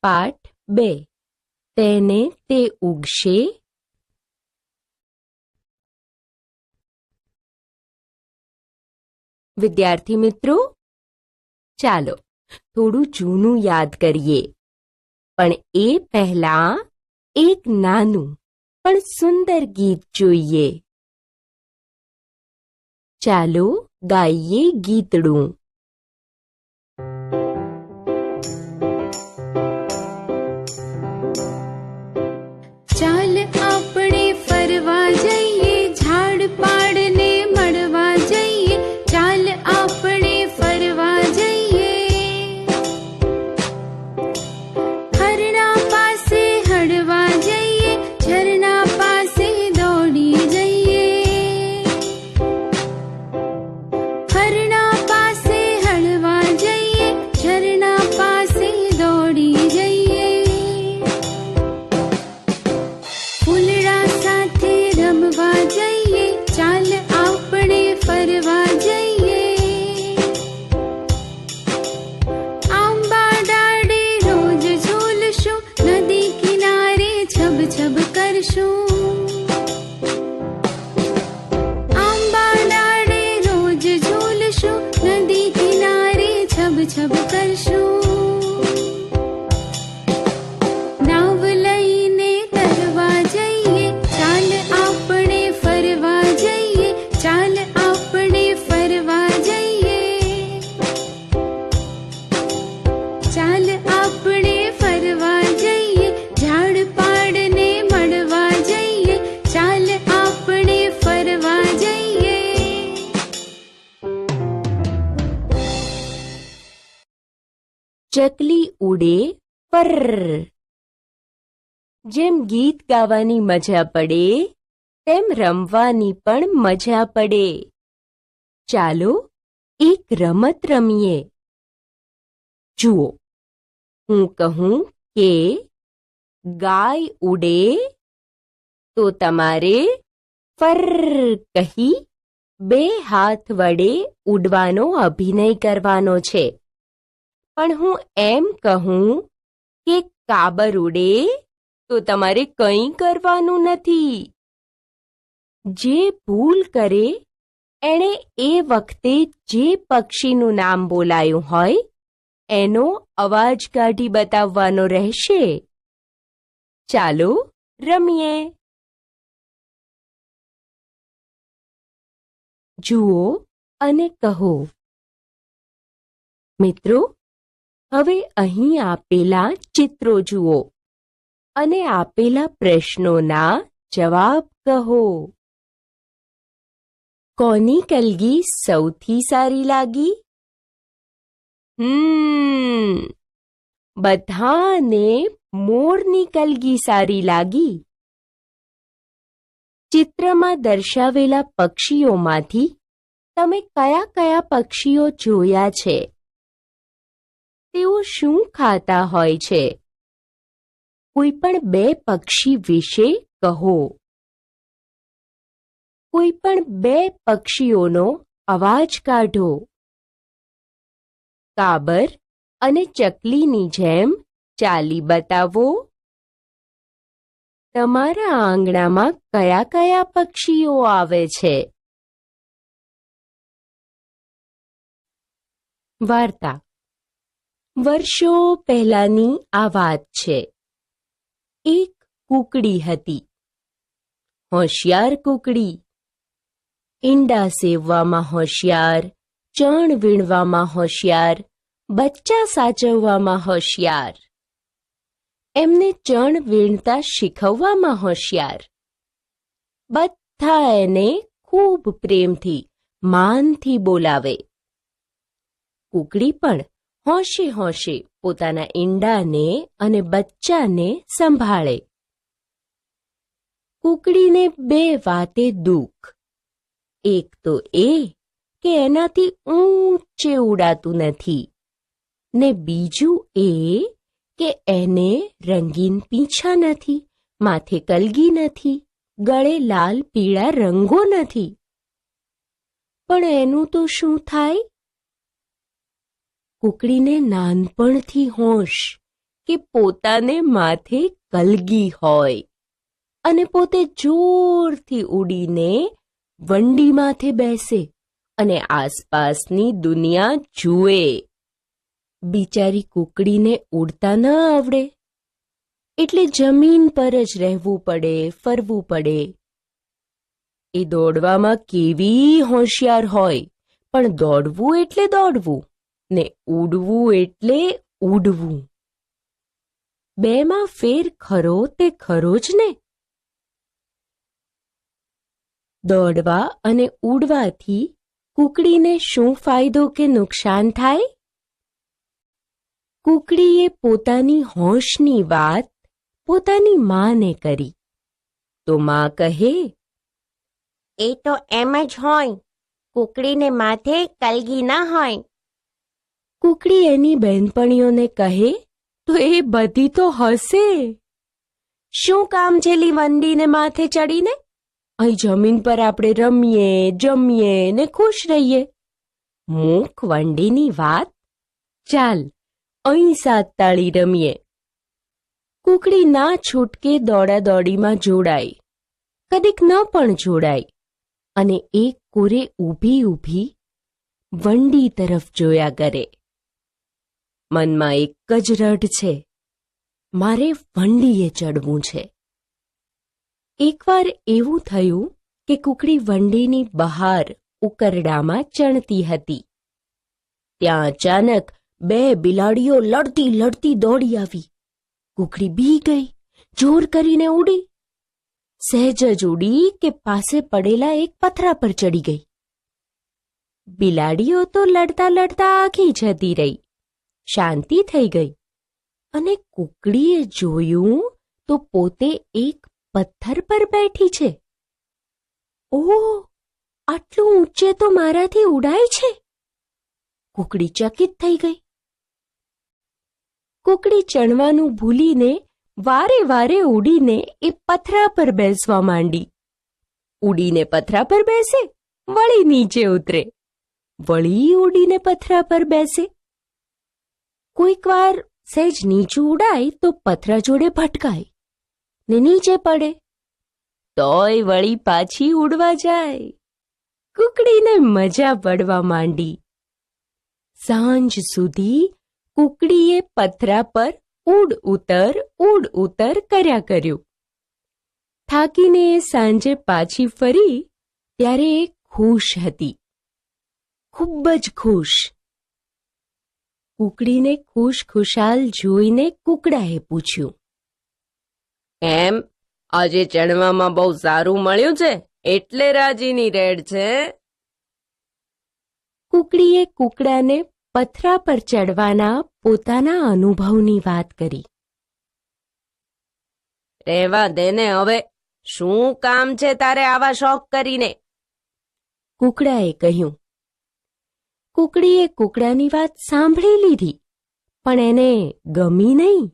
પાઠ 2 તેને તે ઉગશે. વિદ્યાર્થી મિત્રો, ચાલો થોડું જૂનું યાદ કરીએ, પણ એ પહેલા એક નાનું પણ સુંદર ગીત જોઈએ. ચાલો ગાઈએ ગીતડું. ચાલ આપણે ફરવા જઈએ, ઝાડ પાડને મળવા જઈએ. ચાલ આપણે ફરવા જઈએ, હરણા પાસે હળવા જઈએ, ઝરણા પાસે દોડી જઈએ. હરણા પાસે હળવા જઈએ, ઝરણા પાસે દોડી જઈએ. ફૂલડા સાથે રમવા જઈએ, ચાલ આપણે ફરવા જઈએ. આંબા ડાળે રોજ ઝૂલશું, નદી કિનારે છબ છબ કરશું. આંબા ડાળે રોજ ઝૂલશું, નદી કિનારે છબ છબ કરશું. નાવ લઈને તરવા જઈએ, ચાલ આપણે ફરવા જઈએ. ચાલ આપણે ફરવા જઈએ. ચાલ આપણે ફરવા જઈએ, ઝાડ પાડને મળવા જઈએ. ચાલ આપણે ફરવા જઈએ. ચકલી ઉડે પર. જેમ ગીત ગાવાની મજા પડે, તેમ રમવાની પણ મજા પડે. ચાલો એક રમત રમીએ. જુઓ, હું કહું કે ગાય ઉડે, તો તમારે ફર કહી 2 હાથ વડે ઉડવાનો અભિનય કરવાનો છે. પણ હું એમ કહું કે કાબર ઉડે, તો તમારે કંઈ કરવાનું નથી. જે ભૂલ કરે એણે એ વખતે જે પક્ષીનું નામ બોલાયું હોય એનો અવાજ કાઢી બતાવવાનો રહેશે. ચાલો રમીએ. જુઓ અને કહો. મિત્રો, હવે અહીં આપેલા ચિત્રો જુઓ અને આપેલા પ્રશ્નોના જવાબ કહો. કોની કલગી સૌથી સારી લાગી? બધાને મોરની કલગી સારી લાગી. ચિત્રમાં દર્શાવેલા પક્ષીઓમાંથી તમે કયા કયા પક્ષીઓ જોયા છે? તેઓ શું ખાતા હોય છે? કોઈ પણ 2 પક્ષી વિશે કહો. કોઈ પણ 2 પક્ષીઓનો અવાજ કાઢો. કાબર અને ચકલીની જેમ ચાલી બતાવો. તમારા આંગણામાં કયા કયા પક્ષીઓ આવે છે? વાર્તા. વર્ષો પહેલાની આ વાત છે. એક કૂકડી હતી. હોશિયાર કૂકડી. ઈંડા સેવવામાં હોશિયાર, ચણ વીણવામાં હોશિયાર, બચ્ચા સાચવવામાં હોશિયાર. એમને ચણ વીણતા શીખવવામાં હોશિયાર. બધા એને ખૂબ પ્રેમથી, માનથી બોલાવે. કૂકડી પણ હોશે હોશે પોતાના ઈંડાને અને બચ્ચાને સંભાળે. કૂકડીને 2 વાતે દુઃખ. એક તો એ કે એનાથી ઊંચે ઉડાતું નથી, ને બીજું એ કે એને રંગીન પીંછા નથી, માથે કલગી નથી, ગળે લાલ પીળા રંગો નથી. પણ એનું તો શું થાય? કૂકડીને નાનપણથી હોશ કે પોતાને માથે કલગી હોય અને પોતે જોરથી ઉડીને વંડી માથે બેસે અને આસપાસની દુનિયા જુએ. બિચારી કુકડીને ઉડતા ન આવડે એટલે જમીન પર જ રહેવું પડે, ફરવું પડે. એ દોડવામાં કેવી હોશિયાર હોય, પણ દોડવું એટલે દોડવું ને ઉડવું એટલે ઉડવું. બેમાં ફેર ખરો તે ખરો જ ને. દોડવા અને ઉડવાથી કુકડીને શું ફાયદો કે નુકસાન થાય? કુકડીએ પોતાની હોશની વાત પોતાની માને કરી તો માં કહે, એ તો એમ જ હોય, કુકડીને માથે કલગી ના હોય. કુકડી એની બહેનપણીઓને કહે તો એ બધી તો હસે. શું કામ છેલી વંડીને માથે ચડીને? અહીં જમીન પર આપણે રમીએ, જમીએ ને ખુશ રહીએ. મૂક વંડીની વાત, ચાલ અહીં 7 તાળી રમીએ. કુકડી ના છૂટકે દોડાદોડીમાં જોડાય, કદીક ન પણ જોડાય અને એક કોરે ઊભી ઊભી વંડી તરફ જોયા કરે. મનમાં એક જ રઢ છે, મારે વંડીએ ચડવું છે. એકવાર એવું થયું કે કુકડી વંડીની બહાર ઉકરડામાં ચણતી હતી. ત્યાં અચાનક 2 બિલાડીઓ લડતી લડતી દોડી આવી. કુકડી બી ગઈ, જોર કરીને ઉડી. સહેજ જ ઉડી કે પાસે પડેલા એક પથરા પર ચડી ગઈ. બિલાડીઓ તો લડતા લડતા આખી જતી રહી, શાંતિ થઈ ગઈ અને કુકડીએ જોયું તો પોતે એક પથ્થર પર બેઠી છે. ઓહ, આટલું ઊંચે તો મારાથી ઉડાય છે. કુકડી ચકિત થઈ ગઈ. કુકડી ચણવાનું ભૂલીને વારે વારે ઉડીને એ પથરા પર બેસવા માંડી. ઉડીને પથરા પર બેસે, વળી નીચે ઉતરે, વળી ઉડીને પથરા પર બેસે. કોઈક વાર સહેજ નીચું ઉડાય તો પથરા જોડે ભટકાય ને નીચે પડે, તોય વળી પાછી ઉડવા જાય. કુકડીને મજા પડવા માંડી. સાંજ સુધી કુકડીએ પથરા પર ઉડ ઉતર કર્યા કર્યું. થાકીને એ સાંજે પાછી ફરી ત્યારે એ ખુશ હતી, ખૂબ જ ખુશ. કુકડીને ખુશખુશાલ જોઈને કુકડાએ પૂછ્યું, એમ આજે ચણવામાં બહુ સારું મળ્યું છે એટલે રાજીની રેડ છે? કુકડીએ કુકડાને પથરા પર ચડવાના પોતાના અનુભવની વાત કરી. રહેવા દે ને હવે, શું કામ છે તારે આવા શોખ કરીને? કુકડાએ કહ્યું. કુકડીએ કુકડાની વાત સાંભળી લીધી, પણ એને ગમી નહીં.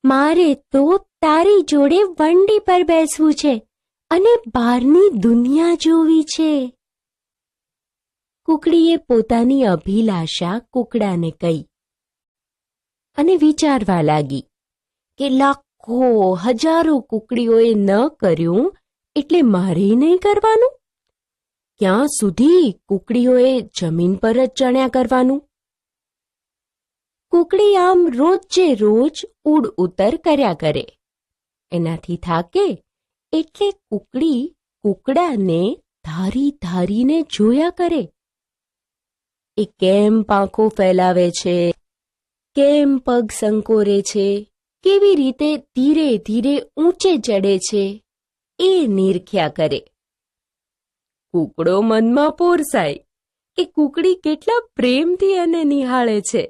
મારે તો તારી જોડે વંડી પર બેસવું છે અને બહારની દુનિયા જોવી છે. કુકડીએ પોતાની અભિલાષા કુકડાને કહી અને વિચારવા લાગી કે લાખો હજારો કુકડીઓએ ન કર્યું એટલે મારે નહીં કરવાનું? ક્યાં સુધી કુકડીઓએ જમીન પર જ ચણ્યા કરવાનું? કુકડી આમ રોજે રોજ ઉડ ઉતર કર્યા કરે. એનાથી થાકે એટલે કુકડી કુકડાને ધારી ધારીને જોયા કરે. એ કેમ પાંખો ફેલાવે છે, કેમ પગ સંકોરે છે, કેવી રીતે ધીરે ધીરે ઊંચે ચડે છે, એ નિરખ્યા કરે. કુકડો મનમાં પોરસાય કે કુકડી કેટલા પ્રેમથી એને નિહાળે છે.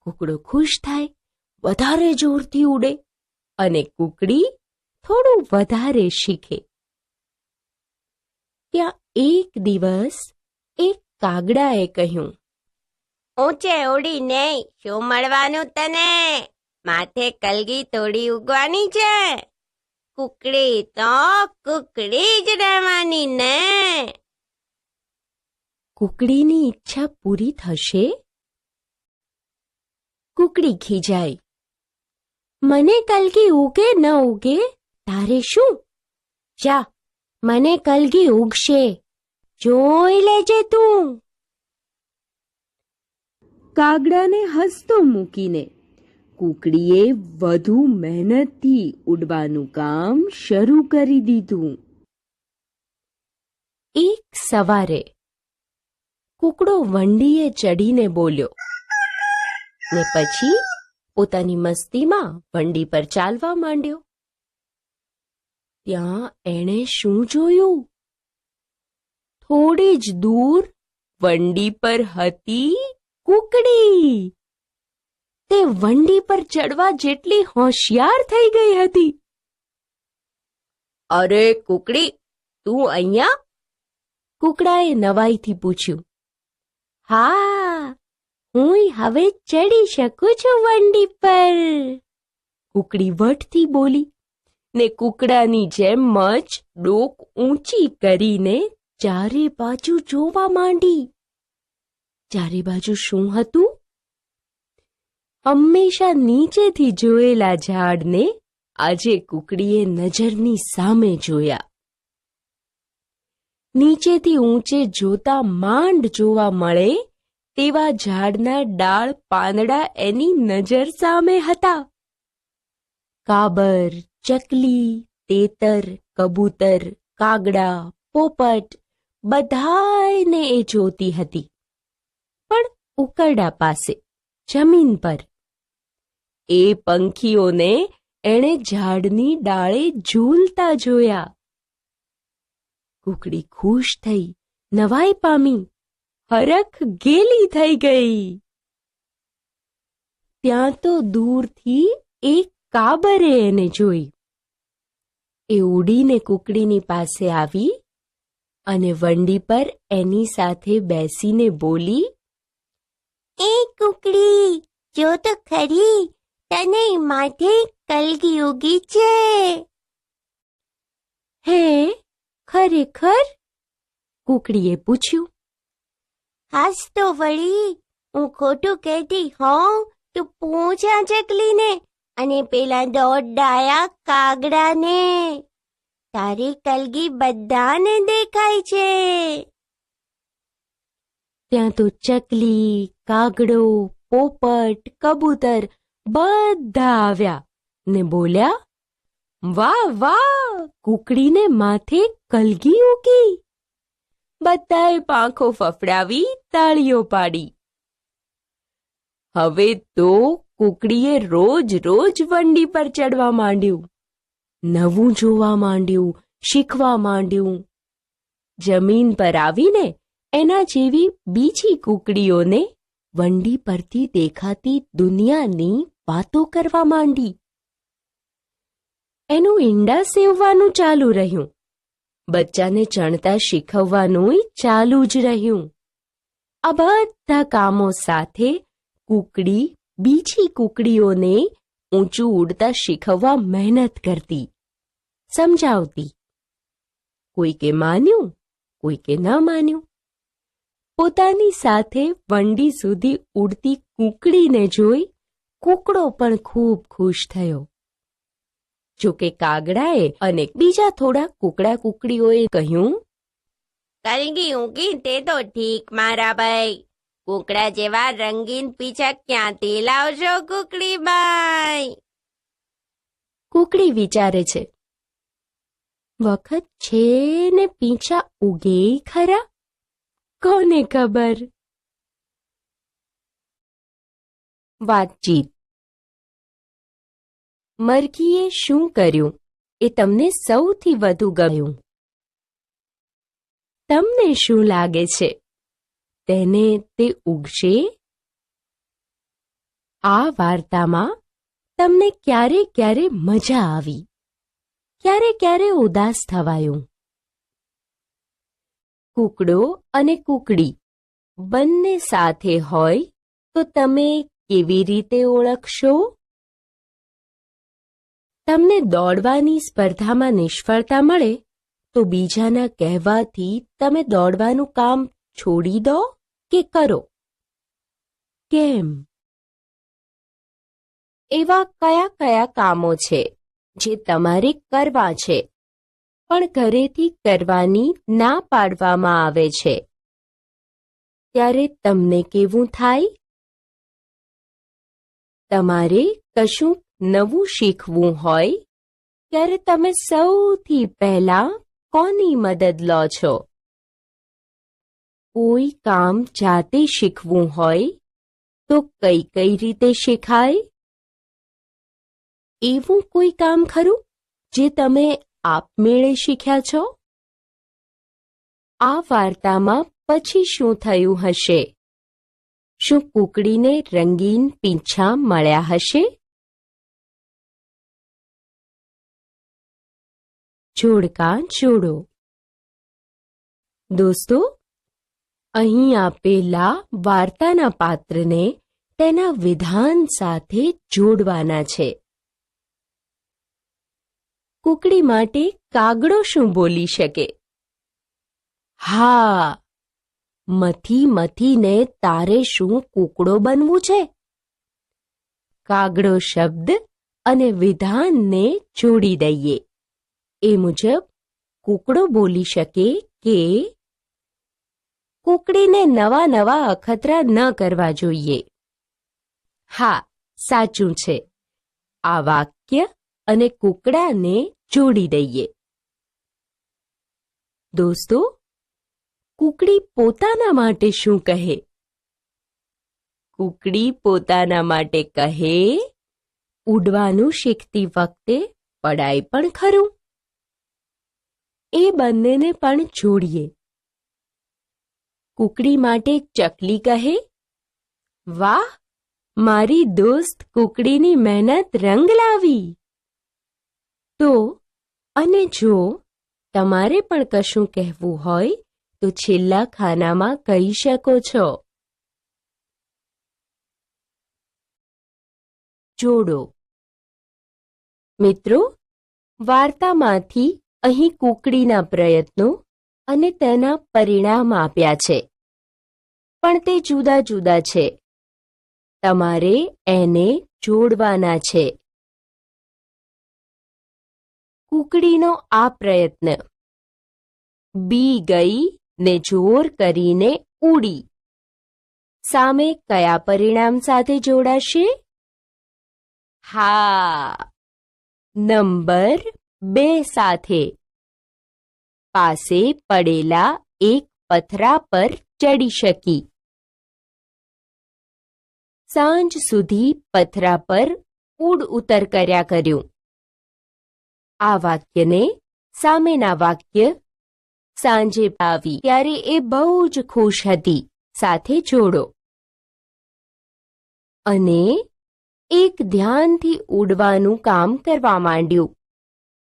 કુકડો ખુશ થાય, વધારે જોરથી ઉડે અને કુકડી થોડું વધારે શીખે. ત્યાં એક દિવસ એક કાગડાએ કહ્યું, ઊંચે ઉડી નહીં, શું મળવાનું તને? માથે કલગી તોડી ઉગવાની છે. કુકડી તો કુકડી જ રહેવાની ને. કુકડીની ઈચ્છા પૂરી થશે? કુકડી ખીજાઈ. મને કલગી ઉગે ન ઉગે તારે શું? જા, મને કલગી ઉગશે, જોઈ લેજે તું. કાગડાને હસતો મૂકીને કુકડીએ વધુ મહેનતથી ઉડવાનું કામ શરૂ કરી દીધું. એક સવારે કુકડો વંડીએ ચડીને બોલ્યો ને પછી પોતાની મસ્તીમાં વંડી પર ચાલવા માંડ્યો. ત્યાં એણે શું જોયું? થોડી જ દૂર વંડી પર હતી કુકડી. તે વંડી પર ચડવા જેટલી હોશિયાર થઈ ગઈ હતી. અરે કુકડી, તું અહીંયા? કુકડાએ નવાઈથી પૂછ્યું. હા, હું હવે ચડી શકું છું વંડી પર, કુકડી વટથી બોલી ને કુકડાની જેમ જ ડોક ઊંચી કરીને ચારે બાજુ જોવા માંડી. ચારે બાજુ શું હતું? હંમેશા નીચેથી જોયેલા ઝાડને આજે કુકડીએ નજરની સામે જોયા. નીચેથી ઊંચે જોતા માંડ જોવા મળે તેવા ઝાડના ડાળ પાંદડા એની નજર સામે હતા. કાબર, ચકલી, તેતર, કબૂતર, કાગડા, પોપટ બધાયને એ જોતી હતી, પણ ઉકરડા પાસે, જમીન પર. એ પંખીઓને એણે ઝાડની ડાળે ઝૂલતા જોયા. કુકડી ખુશ થઈ, નવાઈ પામી, હરખ ગેલી થઈ ગઈ. ત્યાં તો દૂરથી એક કાબરે એને જોઈ. એ ઉડીને કુકડીની પાસે આવી અને વંડી પર એની સાથે બેસીને બોલી, એ કુકડી, જો તો ખરી, તને માથે કલગી ઉગી છે. હે, ખરેખર? કુકડીએ પૂછ્યું. હાસ તો વળી, હું ખોટું કહેતી હોઉં તો પૂછા ચકલીને અને પેલા દોડાયા કાગડાને. તારી કલગી બધાને દેખાય છે. ત્યાં તો ચકલી, કાગડો, પોપટ, કબૂતર બધા આવ્યા ને બોલ્યા, વાહ વાહ, કુકડીને માથે કલગી ઉગી. બધાએ પાંખો ફફડાવી તાળીઓ પાડી. હવે તો કુકડીએ રોજ રોજ વંડી પર ચડવા માંડ્યું, નવું જોવા માંડ્યું, શીખવા માંડ્યું. જમીન પર આવીને એના જેવી બીજી કુકડીઓને વંડી પરથી દેખાતી દુનિયાની વાતો કરવા માંડી. એનું ઈંડા સેવવાનું ચાલુ રહ્યું, બચ્ચાને ચણતા શીખવવાનું ચાલુ જ રહ્યું. આ બધા કામો સાથે કુકડી બીજી કુકડીઓને ઊંચું ઉડતા શીખવવા મહેનત કરતી, સમજાવતી. કોઈકે માન્યું, કોઈકે ન માન્યું. પોતાની સાથે વંડી સુધી ઉડતી કુકડીને જોઈ કુકડો પણ ખૂબ ખુશ થયો. જોકે કાગડાએ અને બીજા થોડા કુકડા કુકડીઓએ કહ્યું, કલગી ઉગી તે તો ઠીક મારા ભાઈ, કુકડા જેવા રંગીન પીછા ક્યાંથી લાવશો કુકડી બાઈ? કુકડી વિચારે છે, વખત છે ને પીંછા ઉગે ખરા? કોને ખબર. વાતચીત. મરઘીએ શું કર્યું એ તમને સૌથી વધુ ગમ્યું? તમને શું લાગે છે, તેને તે ઉગશે? આ વાર્તામાં તમને ક્યારે ક્યારે મજા આવી, ક્યારે ક્યારે ઉદાસ થવાયું. કુકડો અને કુકડી બંને સાથે હોય તો તમે કેવી રીતે ઓળખશો? તમને દોડવાની સ્પર્ધામાં નિષ્ફળતા મળે તો બીજાના કહેવાથી તમે દોડવાનું કામ છોડી દો કે કરો? કેમ? એવા કયા કયા કામો છે જે તમારે કરવા છે પણ ઘરેથી કરવાની ના પાડવામાં આવે છે? ત્યારે તમને કેવું થાય? તમારે કશું નવું શીખવું હોય ત્યારે તમે સૌથી પહેલા કોની મદદ લો છો? કોઈ કામ જાતે શીખવું હોય તો કઈ કઈ રીતે શીખાય? એવું કોઈ કામ ખરું જે તમે આપમેળે શીખ્યા છો? આ વાર્તામાં પછી શું થયું હશે? શું કુકડીને રંગીન પીંછા મળ્યા હશે? જોડકા જોડો. દોસ્તો, અહીં આપેલા વાર્તાના પાત્રને તેના વિધાન સાથે જોડવાના છે. કુકડી માટે કાગડો શું બોલી શકે? હા, મથી મથીને તારે શું કૂકડો બનવું છે? કાગડો શબ્દ અને વિધાનને જોડી દઈએ. એ મુજબ કૂકડો બોલી શકે કે કુકડીને નવા નવા અખતરા ન કરવા જોઈએ. હા, સાચું છે. આ વાક્ય અને કૂકડાને જોડી દઈએ. દોસ્તો, કુકડી પોતાના માટે શું કહે? કુકડી પોતાના માટે કહે, ઉડવાનું શીખતી વખતે પડાય પણ ખરું. એ બંનેને પણ જોડીએ. કુકડી માટે ચકલી કહે, વાહ, મારી દોસ્ત કુકડીની મહેનત રંગ લાવી. તો અને જો તમારે પણ કશું કહેવું હોય તો છેલ્લા ખાનામાં કહી શકો છો. જોડો. મિત્રો, વાર્તામાંથી અહીં કુકડીના પ્રયત્નો અને તેના પરિણામ આપ્યા છે, પણ તે જુદા જુદા છે. તમારે એને જોડવાના છે. કુકડીનો આ પ્રયત્ન, બી ગઈ ને જોર કરીને ઉડી, સામે કયા પરિણામ સાથે જોડાશે? હા, નંબર 2 સાથે. પાસે પડેલા એક પથરા પર ચડી શકી. સાંજ સુધી પથરા પર ઉડ ઉતર કર્યા કર્યું. આ વાક્યને સામેના વાક્ય સાંજે આવી ત્યારે એ બહુ જ ખુશ હતી સાથે જોડો. અને એક ધ્યાનથી ઉડવાનું કામ કરવા માંડ્યું.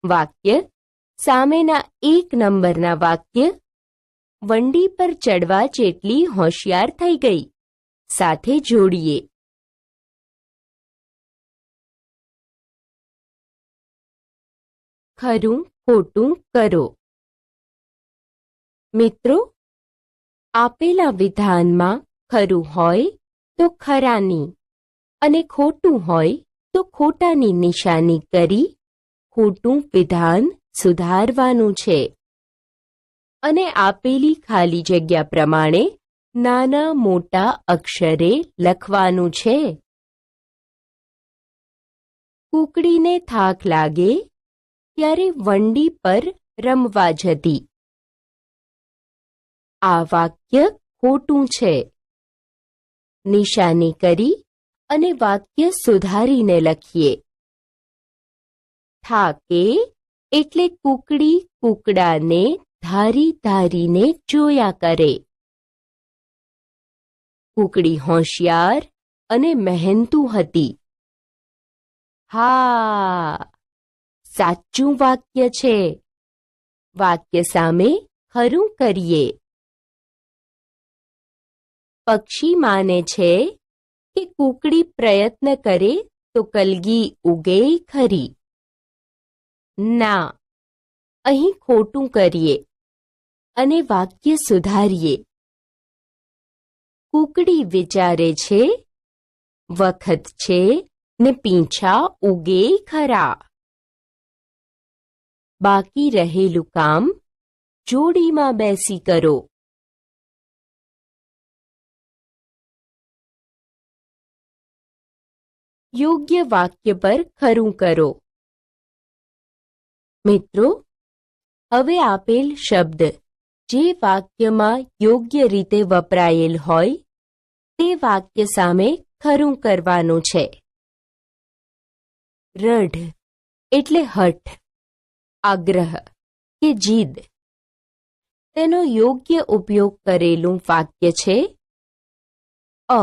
વાક્ય સામેના 1 નંબરના વાક્ય વંડી પર ચડવા જેટલી હોશિયાર થઈ ગઈ સાથે જોડીએ. ખરું ખોટું કરો. મિત્રો, આપેલા વિધાનમાં ખરું હોય તો ખરાની અને ખોટું હોય તો ખોટાની નિશાની કરી ખોટું વિધાન સુધારવાનું છે અને આપેલી ખાલી જગ્યા પ્રમાણે નાના મોટા અક્ષરે લખવાનું છે. કુકડીને થાક લાગે ત્યારે વંડી પર રમવા જતી. આ વાક્ય ખોટું છે. નિશાની કરી અને વાક્ય સુધારીને લખીએ. થાકે એટલે કુકડી કુકડાને ધારી ધારીને જોયા કરે. કુકડી હોશિયાર અને મહેનતુ હતી. હા, સાચું વાક્ય છે. વાક્ય સામે ખરું કરીએ. પક્ષી માને છે કે કુકડી પ્રયત્ન કરે તો કલગી ઉગે ખરી. ના, અહીં ખોટું કરીએ અને વાક્ય સુધારીએ. કુકડી વિચારે છે, વખત છે ને પીંછા ઉગે ખરા. બાકી રહેલું કામ જોડીમાં બેસી કરો. યોગ્ય વાક્ય પર ખરું કરો. મિત્રો, હવે આપેલ શબ્દ જે વાક્યમાં યોગ્ય રીતે વપરાયેલ હોય તે વાક્ય સામે ખરું કરવાનું છે. રઢ એટલે હઠ, આગ્રહ કે જીદ. તેનો યોગ્ય ઉપયોગ કરેલું વાક્ય છે અ.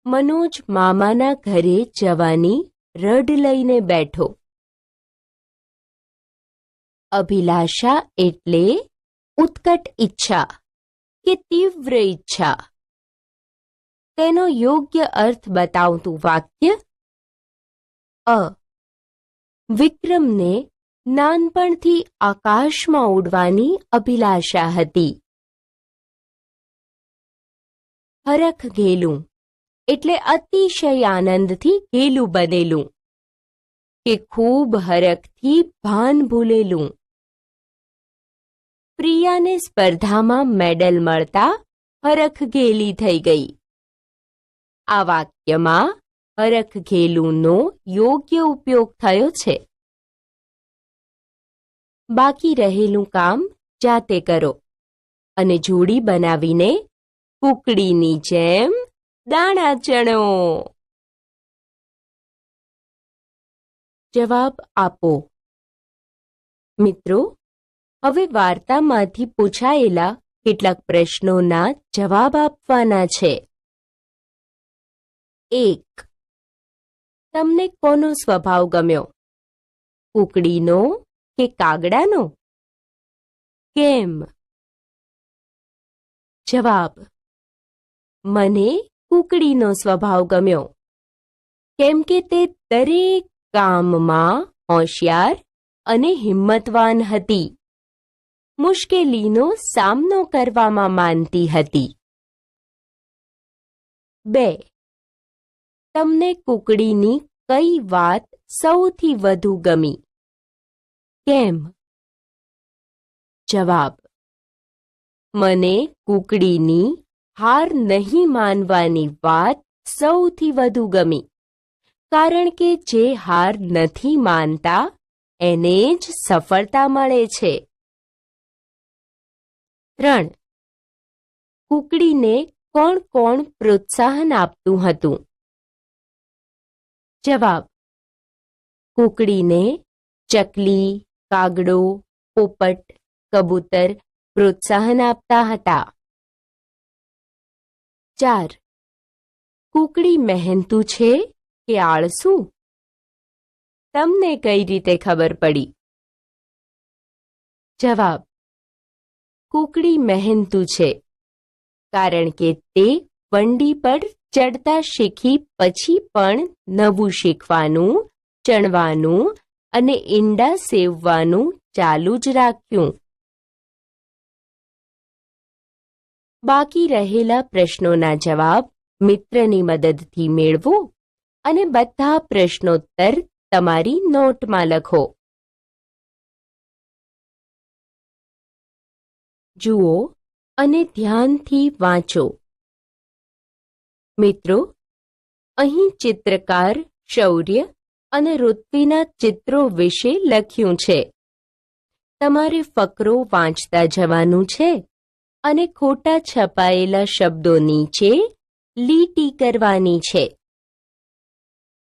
મનોજ મામાના ઘરે જવાની રઢ લઈને બેઠો. અભિલાષા એટલે ઉત્કટ ઈચ્છા કે તીવ્ર ઈચ્છા. તેનો યોગ્ય અર્થ બતાવતું વાક્ય અ. વિક્રમને નાનપણથી આકાશમાં ઉડવાની અભિલાષા હતી. હરખ ઘેલું એટલે અતિશય આનંદથી ઘેલું બનેલું કે ખૂબ હરખથી ભાન ભૂલેલું. પ્રિયાને સ્પર્ધામાં મેડલ મળતા હરખ ઘેલી થઈ ગઈ. આ વાક્યમાં હરખ ઘેલુંનો યોગ્ય ઉપયોગ થયો છે. બાકી રહેલું કામ જાતે કરો અને જોડી બનાવીને કુકડીની જેમ દાણા ચણો. જવાબ આપો. મિત્રો, હવે વાર્તામાંથી પૂછાયેલા કેટલાક પ્રશ્નોના જવાબ આપવાના છે. 1. તમને કોનો સ્વભાવ ગમ્યો? કુકડીનો કે કાગડાનો? કેમ? જવાબ: મને કુકડીનો સ્વભાવ ગમ્યો કેમ કે તે દરેક કામમાં હોશિયાર અને હિંમતવાન હતી. મુશ્કેલીનો સામનો કરવામાં માનતી હતી. 2. તમને કુકડીની કઈ વાત સૌથી વધુ ગમી? કેમ? જવાબ: મને કુકડીની હાર નહીં માનવાની વાત સૌથી વધુ ગમી, કારણ કે જે હાર નથી માનતા એને જ સફળતા મળે છે. 3. કુકડીને કોણ કોણ પ્રોત્સાહન આપતું હતું? જવાબ: કુકડીને ચકલી, કાગડો, પોપટ, કબૂતર પ્રોત્સાહન આપતા હતા. 4. કુકડી મહેનતુ છે કે આળસુ? તમને કઈ રીતે ખબર પડી? જવાબ: કુકડી મહેનતુ છે કારણ કે તે વંડી પર ચડતા શીખી પછી પણ નવું શીખવાનું, ચણવાનું અને ઈંડા સેવવાનું ચાલુ જ રાખ્યું. બાકી રહેલા પ્રશ્નોના જવાબ મિત્રની મદદથી મેળવો અને બધા પ્રશ્નોત્તર તમારી નોટમાં લખો. જુઓ અને ધ્યાનથી વાંચો. મિત્રો, અહીં ચિત્રકાર શૌર્ય અને ઋત્વિના ચિત્રો વિશે લખ્યું છે. તમારે ફકરો વાંચતા જવાનું છે અને ખોટા છપાયેલા શબ્દો નીચે લીટી કરવાની છે.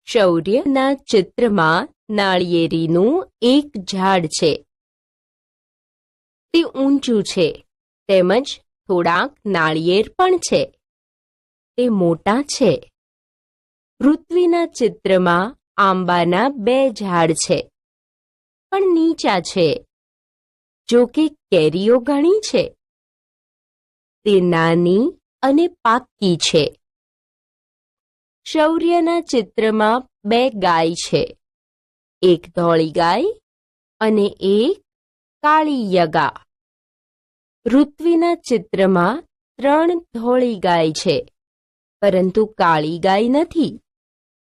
શૌર્યના ચિત્રમાં નાળિયેરીનું એક ઝાડ છે. તે ઊંચું છે તેમજ થોડાક નાળિયેર પણ છે. તે મોટા છે. ઋત્વિના ચિત્રમાં આંબાના 2 ઝાડ છે પણ નીચા છે. જો કે કેરીઓ ઘણી છે. તે નાની અને પાકી છે. શૌર્યના ચિત્રમાં 2 ગાય છે, એક ધોળી ગાય અને એક કાળી યગા. ઋત્વિના ચિત્રમાં 3 ધોળી ગાય છે પરંતુ કાળી ગાય નથી.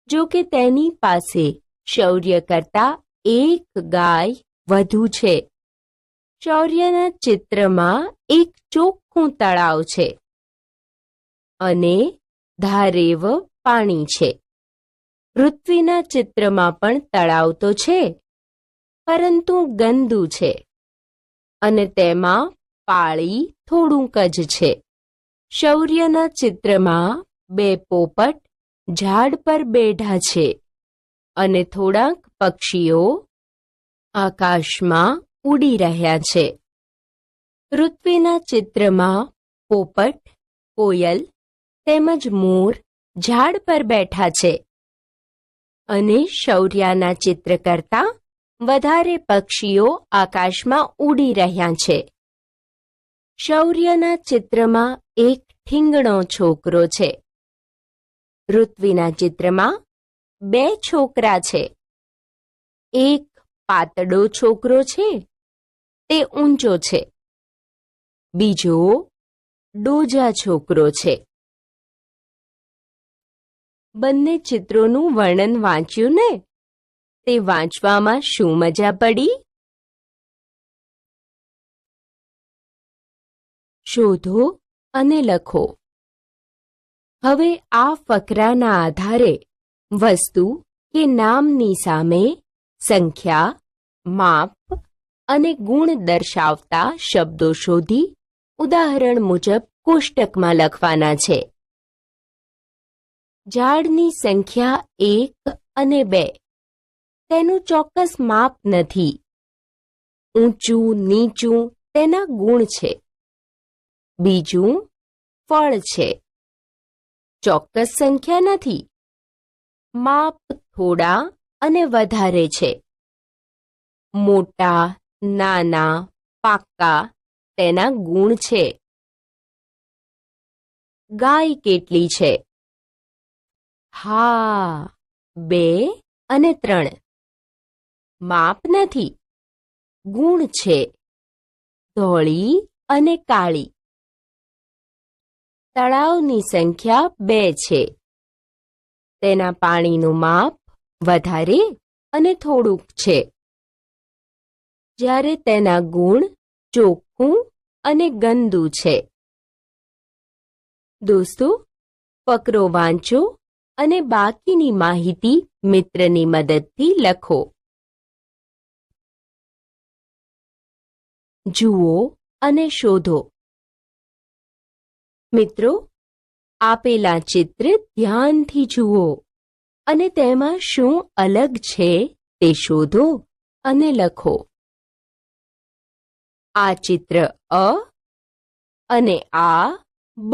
જો કે તેની પાસે શૌર્ય કરતા એક ગાય વધુ છે. શૌર્યના ચિત્રમાં એક ચોખ્ખું તળાવ છે અને ધારેવ પાણી છે. પૃથ્વીના ચિત્રમાં પણ તળાવ તો છે, પરંતુ ગંદુ છે અને તેમાં પાળી થોડુંક જ છે. શૌર્યના ચિત્રમાં બે પોપટ ઝાડ પર બેઠા છે અને થોડાક પક્ષીઓ આકાશમાં ઉડી રહ્યા છે. પૃથ્વીના ચિત્રમાં પોપટ, કોયલ તેમજ મોર ઝાડ પર બેઠા છે અને શૌર્યના ચિત્ર કરતાં વધારે પક્ષીઓ આકાશમાં ઉડી રહ્યા છે. શૌર્યના ચિત્રમાં એક ઠીંગણો છોકરો છે. પૃથ્વીના ચિત્રમાં બે છોકરા છે. એક પાતળો છોકરો છે, તે ઊંચો છે. બીજો ડોજા છોકરો છે. બંને ચિત્રોનું વર્ણન વાંચ્યું ને? તે વાંચવામાં શું મજા પડી? શોધો અને લખો. હવે આ ફકરાના આધારે વસ્તુ કે નામની સામે સંખ્યા, માપ અને ગુણ દર્શાવતા શબ્દો શોધી ઉદાહરણ મુજબ કોષ્ટકમાં લખવાના છે. ઝાડની સંખ્યા 1 અને 2 તેનું ચોક્કસ માપ નથી. ઊંચું નીચું તેના ગુણ છે. બીજું ફળ છે. ચોક્કસ સંખ્યા નથી. માપ થોડા અને વધારે છે. મોટા, નાના, પાકા તેના ગુણ છે. ગાય કેટલી છે? હા, 2 અને 3. માપ નથી. ગુણ છે. ધોળી અને કાળી. તળાવની સંખ્યા 2 છે. તેના પાણીનું માપ વધારે અને થોડુંક છે, જ્યારે તેના ગુણ ચોખ્ખું અને ગંદુ છે. દોસ્તો, ફકરો વાંચો અને બાકીની માહિતી મિત્રની મદદથી લખો. જુઓ અને શોધો. મિત્રો, આપેલા ચિત્ર ધ્યાનથી જુઓ અને તેમાં શું અલગ છે તે શોધો અને લખો. આ ચિત્ર અ અને આ બ.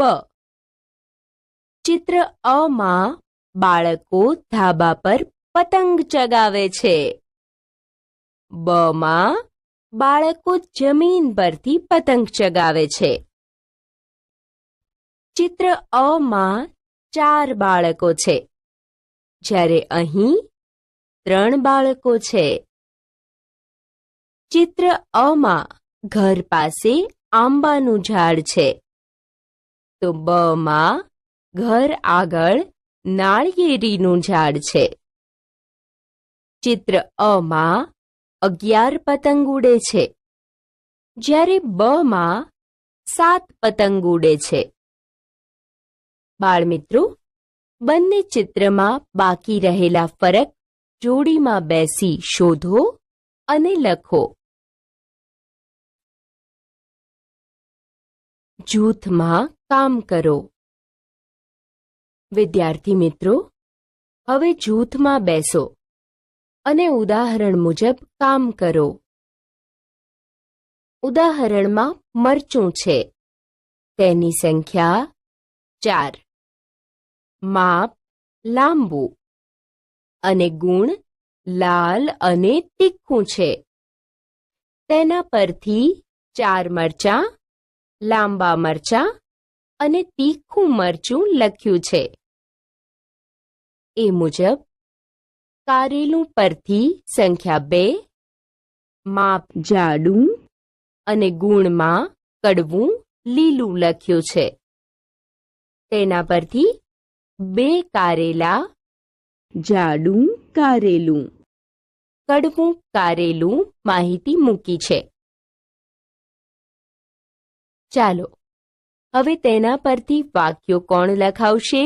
ચિત્ર અ માં બાળકો ધાબા પર પતંગ ચગાવે છે. બ માં બાળકો જમીન પરથી પતંગ ચગાવે છે. ચિત્ર અ માં 4 બાળકો છે, જ્યારે અહીં 3 બાળકો છે. ચિત્ર અ માં ઘર પાસે આંબાનું ઝાડ છે, તો બ માં ઘર આગળ નાળિયેરીનું ઝાડ છે. ચિત્ર અ માં 11 પતંગ ઉડે છે, જ્યારે બ માં 7 પતંગ ઉડે છે. બાળમિત્રો, બંને ચિત્રમાં બાકી રહેલા ફરક જોડીમાં બેસી શોધો અને લખો. જૂથમાં કામ કરો. વિદ્યાર્થી મિત્રો, હવે જૂથમાં બેસો અને ઉદાહરણ મુજબ કામ કરો. ઉદાહરણમાં મરચું છે. તેની સંખ્યા 4. માપ લાંબુ અને ગુણ લાલ અને તીખું છે. તેના પરથી 4 મરચાં, લાંબા મરચાં અને તીખું મરચું લખ્યું છે. એ મુજબ કારેલું પરથી સંખ્યા 2, માપ જાડું અને ગુણમાં કડવું લીલું લખ્યું છે. તેના પરથી 2 કારેલા, જાડું કારેલું. કડવું કારેલું માહિતી મૂકી છે. ચાલો હવે તેના પરથી વાક્યો કોણ લખાવશે?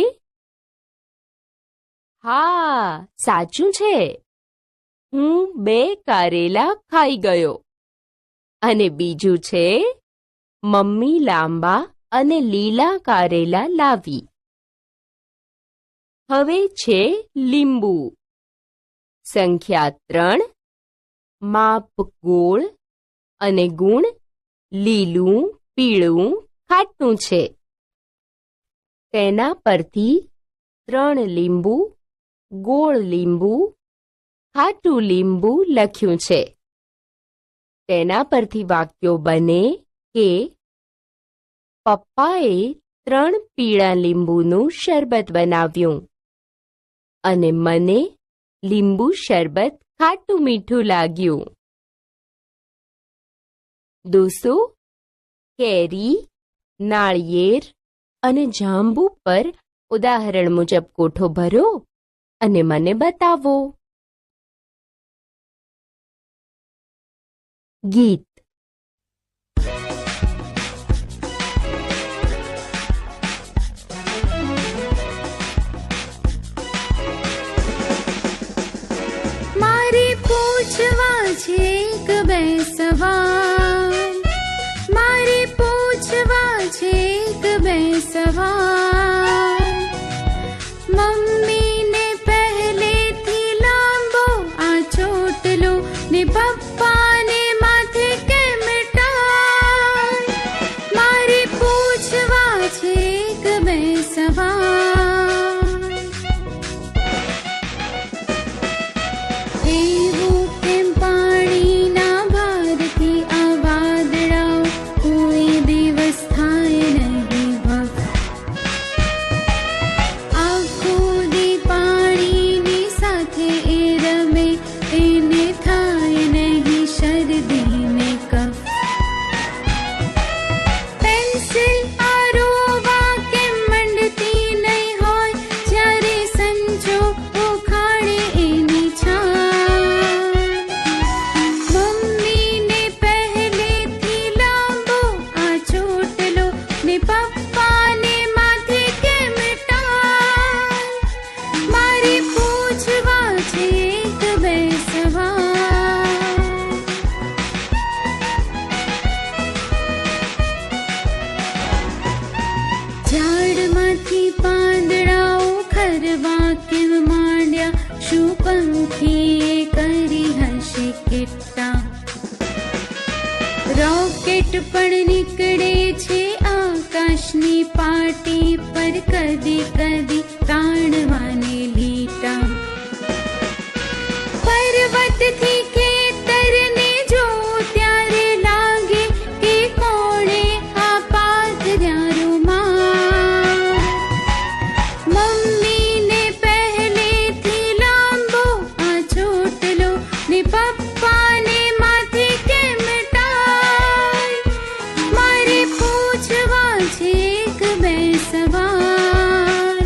હા, સાચું છે. હું 2 કારેલા ખાઈ ગયો. અને બીજું છે, મમ્મી લાંબા અને લીલા કારેલા લાવી. હવે છે લીંબુ. સંખ્યા 3, માપ ગોળ અને ગુણ લીલું, પીળું, ખાટું છે. તેના પરથી 3 લીંબુ, ગોળ લીંબુ, ખાટું લીંબુ લખ્યું છે. તેના પરથી વાક્યો બને કે પપ્પાએ 3 પીળા લીંબુનું શરબત બનાવ્યું અને મને લીંબુ શરબત ખાટું મીઠું લાગ્યું. દોસ્તો, કેરી, નાળિયેર અને જાંબુ પર ઉદાહરણ મુજબ કોઠો ભરો અને મને બતાવો. ગીત. મારે પૂછવા છે એક બે સવાલ. મારે પૂછવા છે એક બે સવાલ. મમ્મીને પહેલેથી લાંબો આ ચોટલો ને પપ્પાને માથે કેમ ટાળ. મારે પૂછવા છે એક બે સવાલ. એવું કેમ પાણીના ભારથી આ વાદળાઓ કોઈ દિવસ થાય નહીં ભવ. આખો દી પાણીની સાથે એ રમે એને થાય નહીં શરદી ને કફ. પેન્સિલ આરોવા કેમ મંડતી નહીં હોય જ્યારે સંજો ઉખાડે એની છાલ. મમ્મીને પહેલેથી લાંબો આ ચોટલો ને પપ્પાને માથે કેમ ટાળ. મારે પૂછવા છે એક બે સવાલ. ઝાડમાંથી પાંદડાઓ ખરવા કેમ માંડ્યા? શું પંખીએ કરી હશે કેટલા? રોકેટ પણ નીકળે છે આકાશની પાટી પર કદી કદી તાણવાને લીટા. પર્વતથી ખેતરને જો ત્યારે લાગે કે કોણે આ પાથર્યા રૂમાલ. મમ્મીને પહેલેથી લાંબો આ ચોટલો ને પપ્પાને માથે કેમ ટાળ. મારે પૂછવા છે એક બે સવાલ.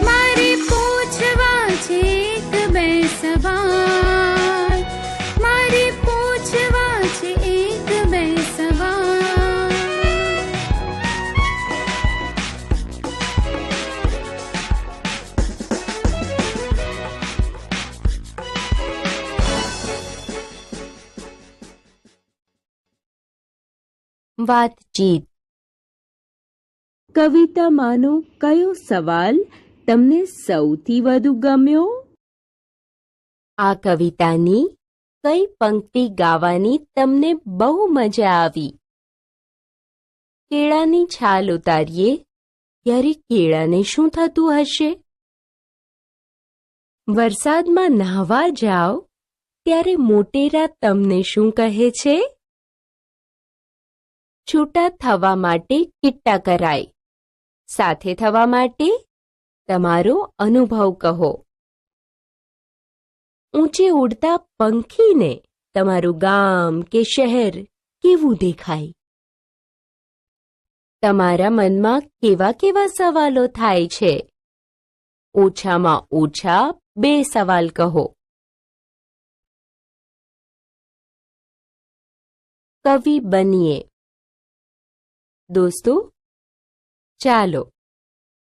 મારે પૂછવા છે એક બે સવાલ. મારે પૂછવા છે એક બે સવાલ. વાતચીત. કવિતામાંનો કયો સવાલ તમને સૌથી વધુ ગમ્યો? આ કવિતાની કઈ પંક્તિ ગાવાની તમને બહુ મજા આવી? કેળાની છાલ ઉતારીએ ત્યારે કેળાને શું થતું હશે? વરસાદમાં નહાવા જાઓ ત્યારે મોટેરા તમને શું કહે છે? છૂટા થવા માટે કિટ્ટા કરાય. સાથે થવા માટે તમારો અનુભવ કહો. ઊંચે ઉડતા પંખીને તમારું ગામ કે શહેર કેવું દેખાય? તમારા મનમાં કેવા કેવા સવાલો થાય છે? ઓછામાં ઓછા 2 સવાલ કહો. કવિ બનીએ. દોસ્તો, ચાલો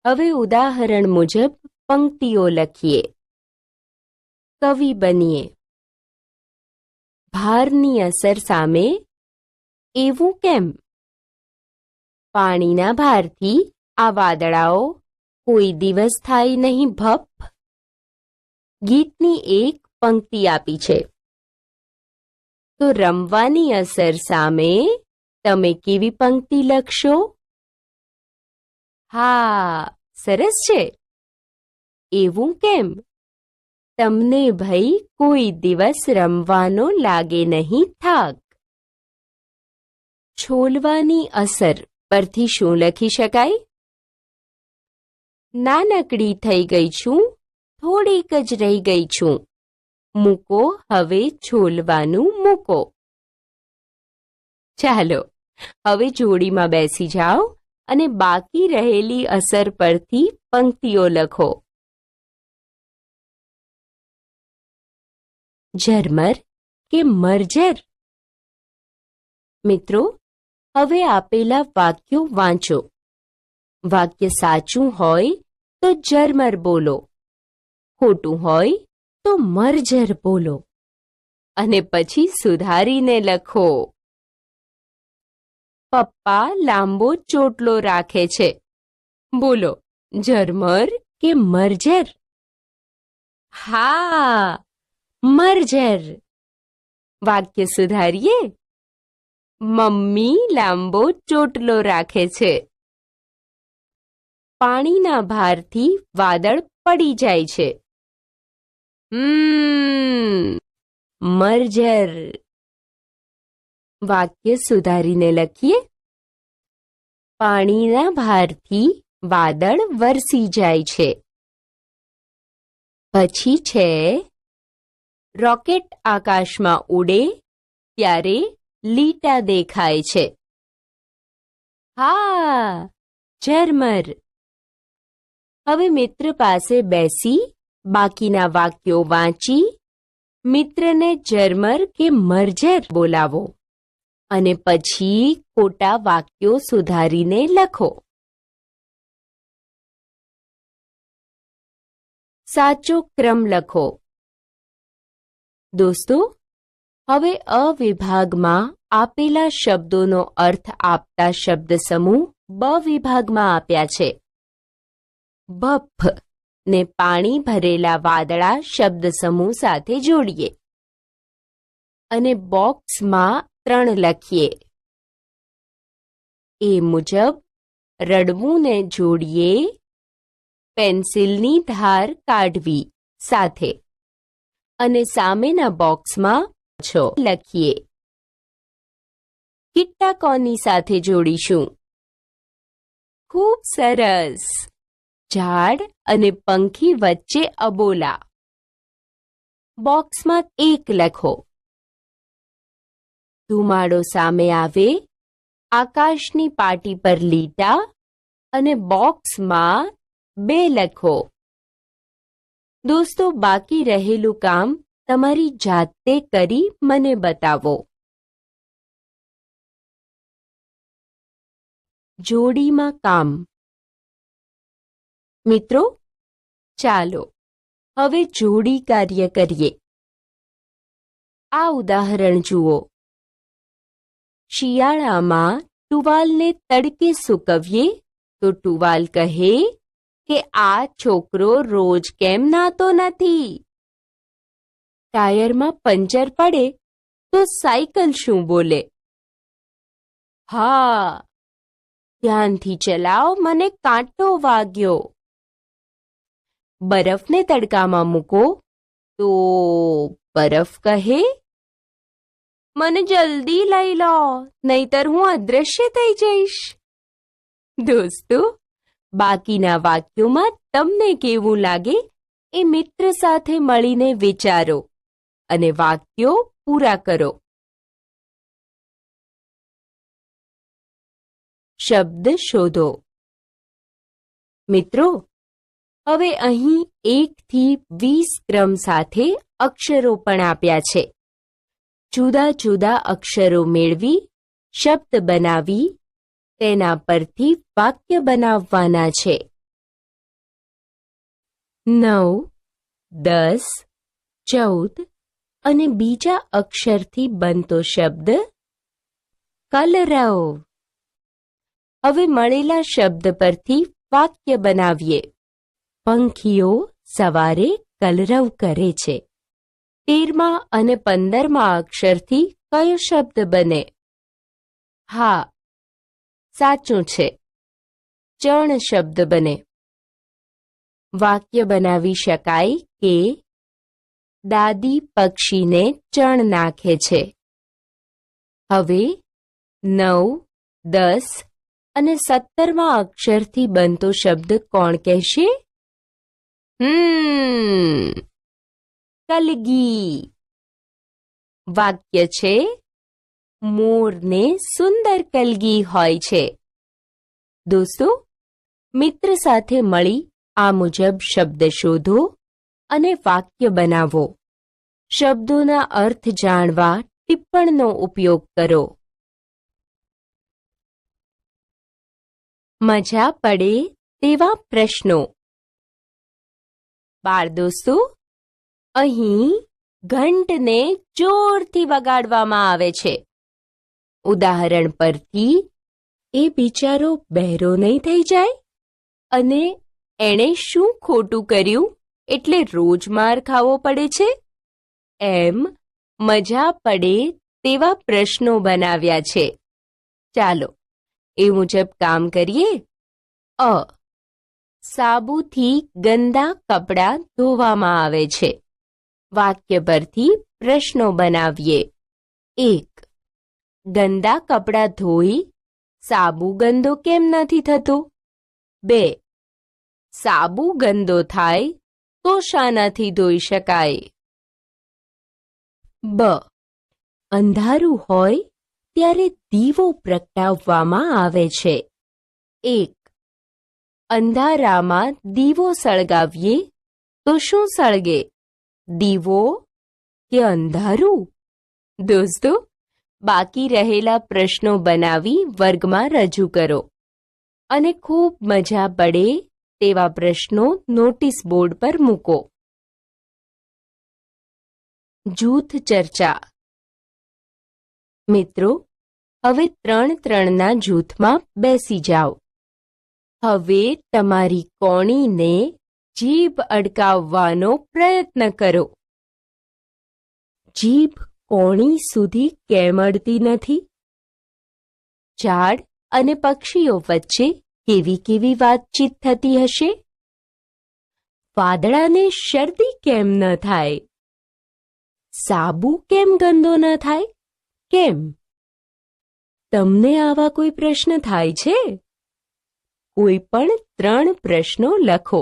હવે ઉદાહરણ મુજબ પંક્તિઓ લખીએ. કવિ બનીએ. ભારની અસર સામે એવું કેમ? પાણીના ભારથી આ વાદળાઓ કોઈ દિવસ થાય નહીં ભપ. ગીતની એક પંક્તિ આપી છે, તો રમવાની અસર સામે તમે કેવી પંક્તિ લખશો? હા, સરસ છે. એવું કેમ? તમને ભાઈ કોઈ દિવસ રમવાનો લાગે નહીં થાક. છોલવાની અસર પરથી શું લખી શકાય? નાનકડી થઈ ગઈ છું, થોડીક જ રહી ગઈ છું. મૂકો હવે છોલવાનું મૂકો. ચાલો હવે જોડીમાં બેસી જાઓ અને બાકી રહેલી અસર પરથી પંક્તિઓ લખો. ઝરમર કે મરઝર? મિત્રો, હવે આપેલા વાક્યો વાંચો. વાક્ય સાચું હોય તો ઝરમર બોલો, ખોટું હોય તો મરઝર બોલો અને પછી સુધારીને લખો. પપ્પા લાંબો ચોટલો રાખે છે. બોલો, ઝરમર કે મરઝર? હા, મરઝર. વાક્ય સુધારીએ. મમ્મી લાંબો ચોટલો રાખે છે. પાણીના ભારથી વાદળ પડી જાય છે. મરઝર. વાક્ય સુધારીને લખીએ. પાણીના ભારથી વાદળ વરસી જાય છે. પછી છે, રોકેટ આકાશમાં ઉડે ત્યારે લીટા દેખાય છે. હા, ઝરમર. હવે મિત્ર પાસે બેસી બાકીના વાક્યો વાંચી મિત્રને ઝરમર કે મરઝર બોલાવો અને પછી ખોટા વાક્યો સુધારીને લખો. સાચો ક્રમ લખો. દોસ્તો, હવે અ વિભાગમાં આપેલા શબ્દોનો અર્થ આપતા શબ્દ સમૂહ બ વિભાગમાં આપ્યા છે. બફ ને પાણી ભરેલા વાદળા શબ્દ સમૂહ સાથે જોડીએ અને બોક્સમાં 3 લખીએ. એ મુજબ રડવું ને જોડીએ. પેન્સિલની ધાર કાઢવી સાથે અને સામેના બોક્સમાં 6 લખીએ. કિટ્ટા કોની સાથે જોડીશું? ખૂબ સરસ. ઝાડ અને પંખી વચ્ચે અબોલા. બોક્સમાં 1 લખો. ધુમાડો સામે આવે, આકાશની પાટી પર લીટા અને બોક્સમાં 2 લખો. દોસ્તો, બાકી રહેલું કામ તમારી જાતે કરી મને બતાવો. જોડીમાં કામ. મિત્રો, ચાલો હવે જોડી કાર્ય કરીએ. આ ઉદાહરણ જુઓ. શિયાળામાં ટુવાલને તડકે સૂકવીએ તો ટુવાલ કહે કે આ છોકરો રોજ કેમ નાતો નથી? ટાયરમાં પંચર પડે તો સાયકલ શું બોલે? હા, ધ્યાનથી ચલાવ, મને કાંટો વાગ્યો. બરફને તડકામાં મૂકો તો બરફ કહે, મને જલ્દી લઈ લો, નહીતર હું અદૃશ્ય થઈ જઈશ. દોસ્તો, બાકીના વાક્યોમાં તમને કેવું લાગે એ મિત્ર સાથે મળીને વિચારો અને વાક્યો પૂરા કરો. શબ્દ શોધો. મિત્રો, હવે અહીં 1 થી 20 ક્રમ સાથે અક્ષરો પણ આપ્યા છે. જુદા જુદા અક્ષરો મેળવી શબ્દ બનાવી તેના પરથી વાક્ય બનાવવાના છે. 9, 10, 14 અને બીજા અક્ષરથી બનતો શબ્દ કલરવ. હવે મળેલા શબ્દ પરથી વાક્ય બનાવીએ. પંખીઓ સવારે કલરવ કરે છે. 13મા અને 15મા અક્ષરથી કયો શબ્દ બને? હા, સાચું છે, ચણ શબ્દ બને. વાક્ય બનાવી શકાય કે દાદી પક્ષીને ચણ નાખે છે. હવે 9, 10 અને 17મા અક્ષરથી બનતો શબ્દ કોણ કહેશે? કલગી. વાક્ય છે મોરને સુંદર કલગી હોય છે. દોસ્તો, મિત્ર સાથે મળી આ મુજબ શબ્દ શોધો અને વાક્ય બનાવો. શબ્દોના અર્થ જાણવા ટિપ્પણનો ઉપયોગ કરો. મજા પડે તેવા પ્રશ્નો. બાળ દોસ્તો, અહીં ઘંટને જોરથી વગાડવામાં આવે છે. ઉદાહરણ પરથી એ બિચારો બહેરો નહીં થઈ જાય અને એણે શું ખોટું કર્યું એટલે રોજ માર ખાવો પડે છે? એમ મજા પડે તેવા પ્રશ્નો બનાવ્યા છે. ચાલો એ મુજબ કામ કરીએ. અ. સાબુથી ગંદા કપડાં ધોવામાં આવે છે. વાક્ય પરથી પ્રશ્નો બનાવીએ. 1. ગંદા કપડાં ધોઈ સાબુ ગંદો કેમ નથી થતો? 2. સાબુ ગંદો થાય તો શાનાથી ધોઈ શકાય? બ. અંધારું હોય ત્યારે દીવો પ્રગટાવવામાં આવે છે. 1. અંધારામાં દીવો સળગાવીએ તો શું સળગે? દીવો કે અંધારું? દોસ્તો, બાકી રહેલા પ્રશ્નો બનાવી વર્ગમાં રજૂ કરો અને ખૂબ મજા પડે તેવા પ્રશ્નો નોટિસ બોર્ડ પર મૂકો. જૂથ ચર્ચા. મિત્રો, હવે 3-3ના જૂથમાં બેસી જાઓ. હવે તમારી કોણીને જીભ અડકાવવાનો પ્રયત્ન કરો. જીભ કોણી સુધી કેમ અડતી નથી? ઝાડ અને પક્ષીઓ વચ્ચે કેવી કેવી વાતચીત થતી હશે? વાદળાને શરદી કેમ ન થાય? સાબુ કેમ ગંદો ન થાય? કેમ? તમને આવા કોઈ પ્રશ્ન થાય છે? કોઈ પણ 3 પ્રશ્નો લખો.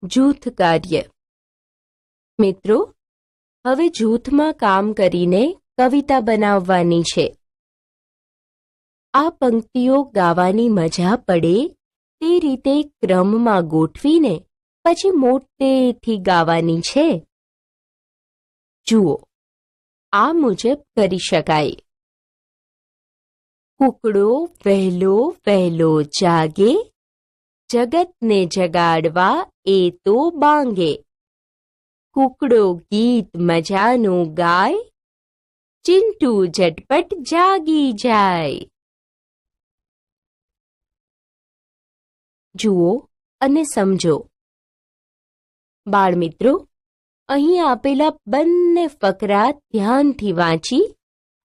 જૂથ કાર્ય. મિત્રો, હવે જૂથમાં કામ કરીને કવિતા બનાવવાની છે. આ પંક્તિઓ ગાવાની મજા પડે તે રીતે ક્રમમાં ગોઠવીને પછી મોટેથી ગાવાની છે. જુઓ, આ મુજબ કરી શકાય. કુકડો વહેલો વહેલો જાગે, જગતને જગાડવા એ તો બાંગે. કુકડો ગીત મજાનું ગાય, ચિંટુ ઝટપટ જાગી જાય. જુઓ અને સમજો. બાળમિત્રો, અહીં આપેલા બંને ફકરા ધ્યાનથી વાંચી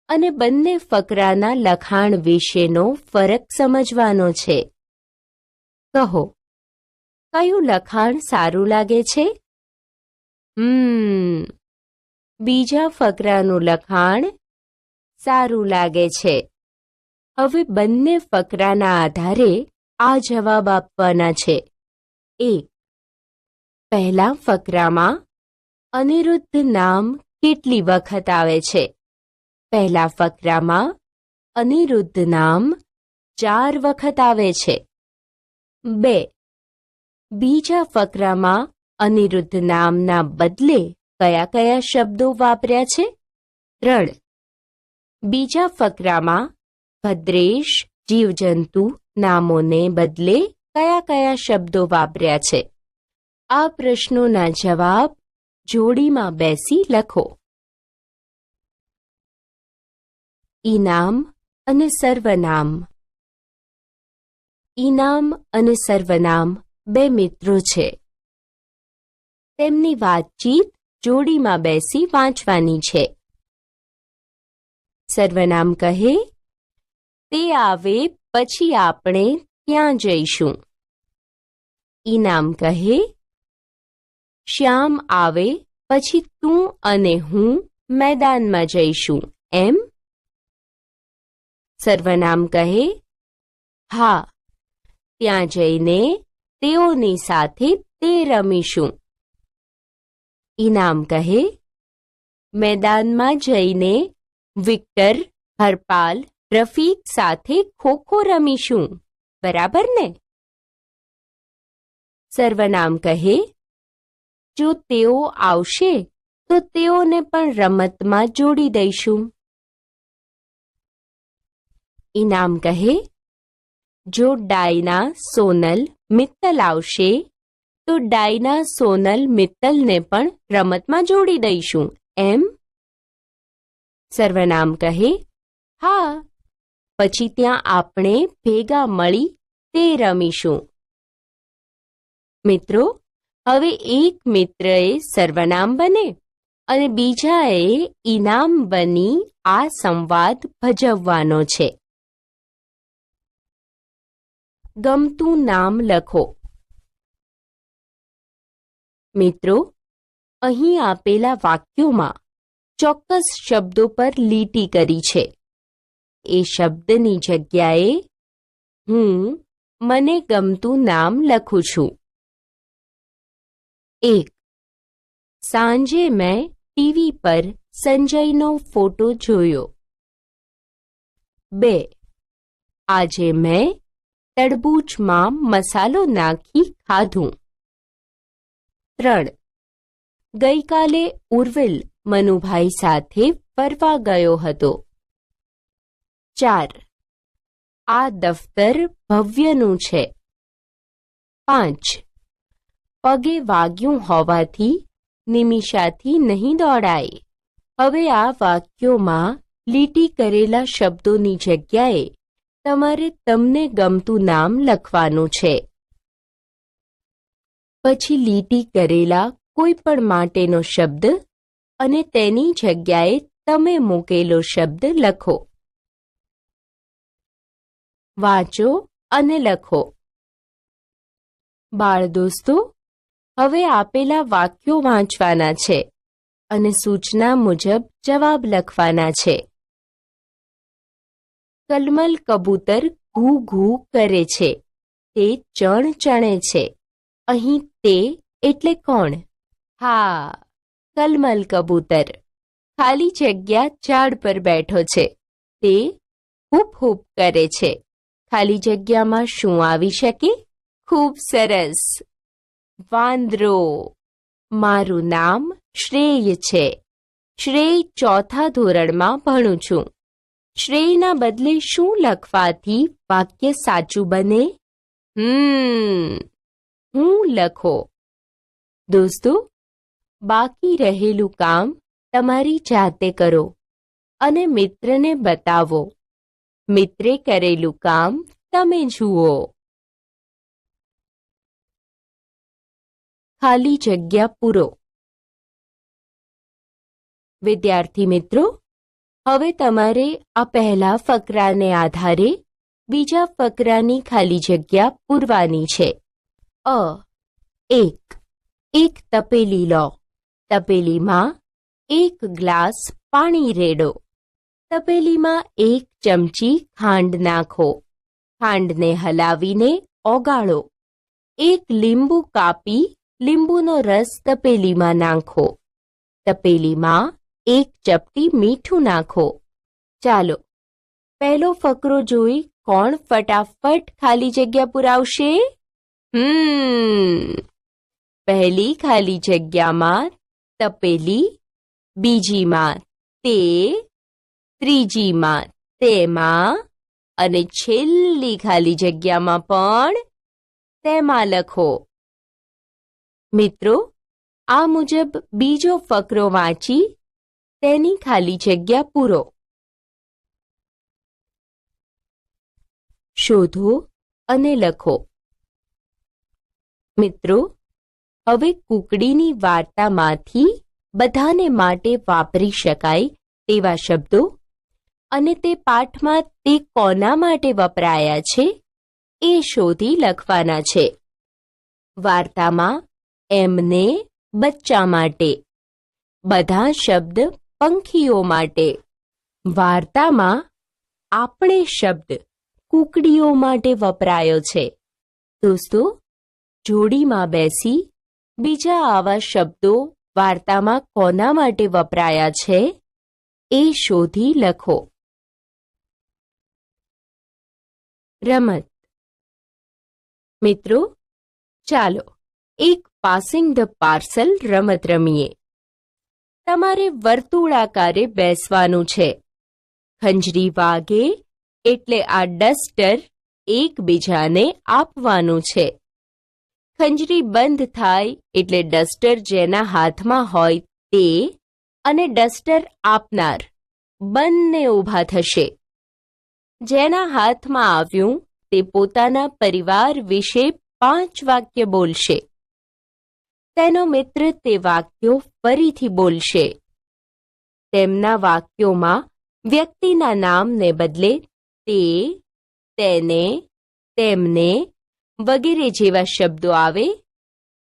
અને બંને ફકરાના લખાણ વિશેનો ફરક સમજવાનો છે. કહો, કયું લખાણ સારું લાગે છે? બીજા ફકરાનું લખાણ સારું લાગે છે. હવે બંને ફકરાના આધારે આ જવાબ આપવાના છે. 1. પહેલા ફકરામાં અનિરુદ્ધ નામ કેટલી વખત આવે છે? પહેલા ફકરામાં અનિરુદ્ધ નામ 4 વખત આવે છે. 2. બીજા ફકરામાં અનિરુદ્ધ નામના બદલે કયા કયા શબ્દો વાપર્યા છે? 3. બીજા ફકરામાં ભદ્રેશ જીવજંતુ નામોને બદલે કયા કયા શબ્દો વાપર્યા છે? આ પ્રશ્નોના જવાબ જોડીમાં બેસી લખો. ઇનામ અને સર્વનામ. ઇનામ અને સર્વનામ બે મિત્રો છે. તેમની વાતચીત જોડીમાં બેસી વાંચવાની છે. સર્વનામ કહે, તે આવે પછી આપણે ત્યાં જઈશું. ઇનામ કહે, શ્યામ આવે પછી તું અને હું મેદાનમાં જઈશું, એમ? સર્વનામ કહે, હા, ત્યાં જઈને તેઓની સાથે તે રમીશું. ઇનામ કહે, મેદાનમાં જઈને વિક્ટર, હરપાલ, રફીક સાથે ખોખો રમીશું, બરાબર ને? સર્વનામ કહે, જો તેઓ આવશે તો તેઓને પણ રમતમાં જોડી દઈશું. ઇનામ કહે, જો ડાયના, સોનલ, મિત્તલ આવશે તો ડાયના, સોનલ, મિત્તલને પણ રમતમાં જોડી દઈશું, એમ? સર્વનામ કહે, હા, પછી ત્યાં આપણે ભેગા મળી તે રમીશું. મિત્રો, હવે એક મિત્રએ સર્વનામ બને અને બીજાએ ઇનામ બની આ સંવાદ ભજવવાનો છે. ગમતું નામ લખો. મિત્રો, અહીં આપેલા વાક્યોમાં ચોક્કસ શબ્દો પર લીટી કરી છે. એ શબ્દની જગ્યાએ હું મને ગમતું નામ લખું છું. 1. સાંજે મેં ટીવી પર સંજયનો ફોટો જોયો. 2. આજે મેં તરબૂચમાં મસાલો નાખી ખાધું. 3. ગઈકાલે ઉર્વિલ મનુભાઈ સાથે ફરવા ગયો હતો. 4. આ દફતર ભવ્યનું છે. 5. પગે વાગ્યું હોવાથી નિમિષાથી નહીં દોડાય. હવે આ વાક્યોમાં લીટી કરેલા શબ્દોની જગ્યાએ તમારે તમને ગમતું નામ લખવાનું છે. પછી લીટી કરેલા કોઈ પણ માટેનો શબ્દ અને તેની જગ્યાએ તમે મૂકેલો શબ્દ લખો. વાંચો અને લખો. બાળ દોસ્તો, હવે આપેલા વાક્યો વાંચવાના છે અને સૂચના મુજબ જવાબ લખવાના છે. કલમલ કબૂતર ઘૂ ઘૂ કરે છે. તે ચણ ચણે છે. અહીં તે એટલે કોણ? હા, કલમલ કબૂતર. ખાલી જગ્યા ઝાડ પર બેઠો છે. તે હૂપ હૂપ કરે છે. ખાલી જગ્યામાં શું આવી શકે? ખૂબ સરસ, વાંદરો. મારું નામ શ્રેય છે. શ્રેય ચોથા ધોરણમાં ભણું છું. શ્રેયના બદલે શું લખવાથી વાક્ય સાચું બને? હું લખો. દોસ્તો, બાકી રહેલું કામ તમારી જાતે કરો અને મિત્રને બતાવો. મિત્રે કરેલું કામ તમે જુઓ. ખાલી જગ્યા પૂરો. વિદ્યાર્થી મિત્રો, હવે તમારે આ પહેલા ફકરાને આધારે બીજા ફકરાની ખાલી જગ્યા પૂરવાની છે. એક તપેલી લો. તપેલીમાં 1 ગ્લાસ પાણી રેડો. તપેલીમાં 1 ચમચી ખાંડ નાખો. ખાંડને હલાવીને ઓગાળો. 1 લીંબુ કાપી લીંબુનો રસ તપેલીમાં નાખો. તપેલીમાં 1 ચપટી મીઠું નાખો. ચાલો, પહેલો ફકરો જોઈ કોણ ફટાફટ ખાલી જગ્યા પુરાવશે? પહેલી ખાલી જગ્યામાં તપેલી, બીજીમાં તે, ત્રીજીમાં તેમાં અને છેલ્લી ખાલી જગ્યામાં પણ તેમાં લખો. મિત્રો, આ મુજબ બીજો ફકરો વાંચી તેની ખાલી જગ્યા પૂરો. શોધો અને લખો. મિત્રો, હવે કુકડીની વાર્તામાંથી બધાને માટે વાપરી શકાય તેવા શબ્દો અને તે પાઠમાં તે કોના માટે વપરાયા છે એ શોધી લખવાના છે. વાર્તામાં એમને બચ્ચા માટે, બધા શબ્દ પંખીઓ માટે. વાર્તામાં આપણે શબ્દ કુકડીઓ માટે વપરાયો છે. દોસ્તો, જોડીમાં બેસી બીજા આવા શબ્દો વાર્તામાં કોના માટે વપરાયા છે એ શોધી લખો. રમત. મિત્રો, ચાલો એક પાસિંગ ધ પાર્સલ રમત રમીએ. તમારે વર્તુળાકારે બેસવાનું છે. ખંજરી વાગે એટલે આ ડસ્ટર એકબીજાને આપવાનું છે. ખંજરી બંધ થાય એટલે ડસ્ટર જેના હાથમાં હોય તે અને ડસ્ટર આપનાર બંને ઊભા થશે. જેના હાથમાં આવ્યું તે પોતાના પરિવાર વિશે 5 વાક્ય બોલશે. તેનો મિત્ર તે વાક્યો ફરીથી બોલશે. તેમના વાક્યોમાં વ્યક્તિના નામને બદલે તે, તેને, તેમને વગેરે જેવા શબ્દો આવે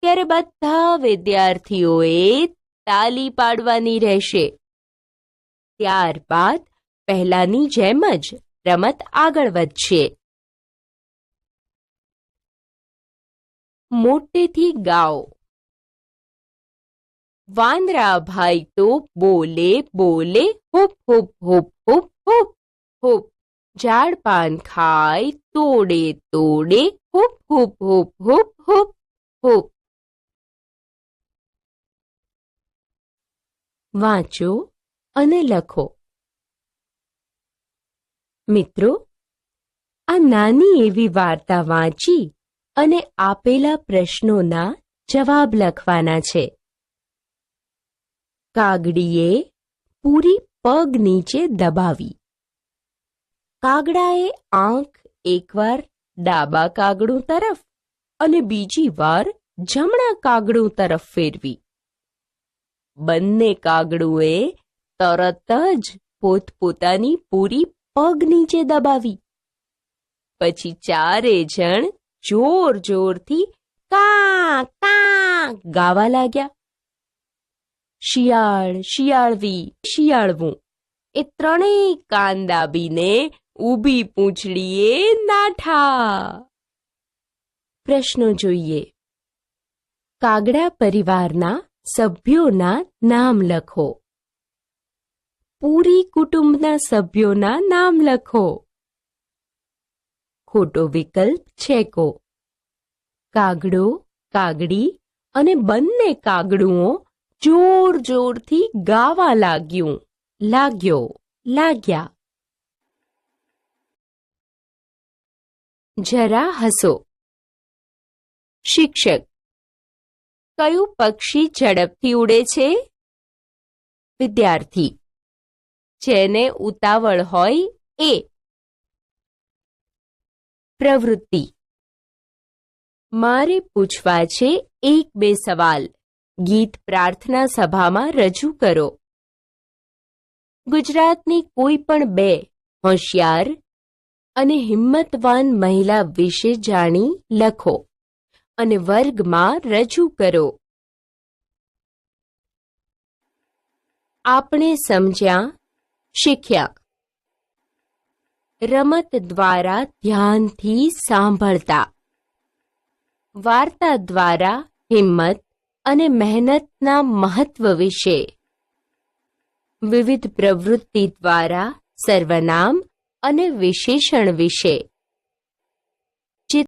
ત્યારે બધા વિદ્યાર્થીઓએ તાલી પાડવાની રહેશે. ત્યારબાદ પહેલાની જેમ જ રમત આગળ વધશે. મોટેથી ગાઓ. વાંદરા ભાઈ તો બોલે બોલે હુપ હુપ હુપ હુપ હુપ હુપ. ઝાડ પાન ખાય તોડે તોડે હુપ હુપ હુપ હુપ હુપ હુપ. વાંચો અને લખો. મિત્રો, આ નાની એવી વાર્તા વાંચી અને આપેલા પ્રશ્નોના જવાબ લખવાના છે. કાગડીએ પૂરી પગ નીચે દબાવી. કાગડાએ આંખ એકવાર ડાબા કાગડું તરફ અને બીજી વાર જમણા કાગડું તરફ ફેરવી. બંને કાગડુએ તરત જ પોતપોતાની પૂરી પગ નીચે દબાવી. પછી ચારે જણ જોર જોરથી કા કા ગાવા લાગ્યા. શિયાળ, શિયાળવી, શિયાળવું એ ત્રણેય કાન દાબીને ઊભી પૂંછડીએ નાઠા. પ્રશ્નો જોઈએ. કાગડા પરિવારના સભ્યોના નામ લખો. પૂરી કુટુંબના સભ્યોના નામ લખો. ખોટો વિકલ્પ છેકો. કાગડો, કાગડી અને બંને કાગડુઓ જોર જોરથી ગાવા લાગ્યું, લાગ્યો, લાગ્યા. જરા હસો. શિક્ષક. કયું પક્ષી ઝડપથી ઉડે છે? વિદ્યાર્થી. જેને ઉતાવળ હોય એ. પ્રવૃત્તિ. મારે પૂછવા છે 1-2 સવાલ. ગીત પ્રાર્થના સભામાં રજૂ કરો. ગુજરાતની કોઈ પણ 2 હોશિયાર અને હિંમતવાન મહિલા વિશે જાણી લખો અને વર્ગમાં રજૂ કરો. આપણે સમજ્યા, શીખ્યા. રમત દ્વારા ધ્યાનથી સાંભળતા. વાર્તા દ્વારા હિંમત અને મહેનતના મહત્વ વિશે. વિવિધ પ્રવૃત્તિ દ્વારા સર્વનામ અને વિશેષણ વિશે.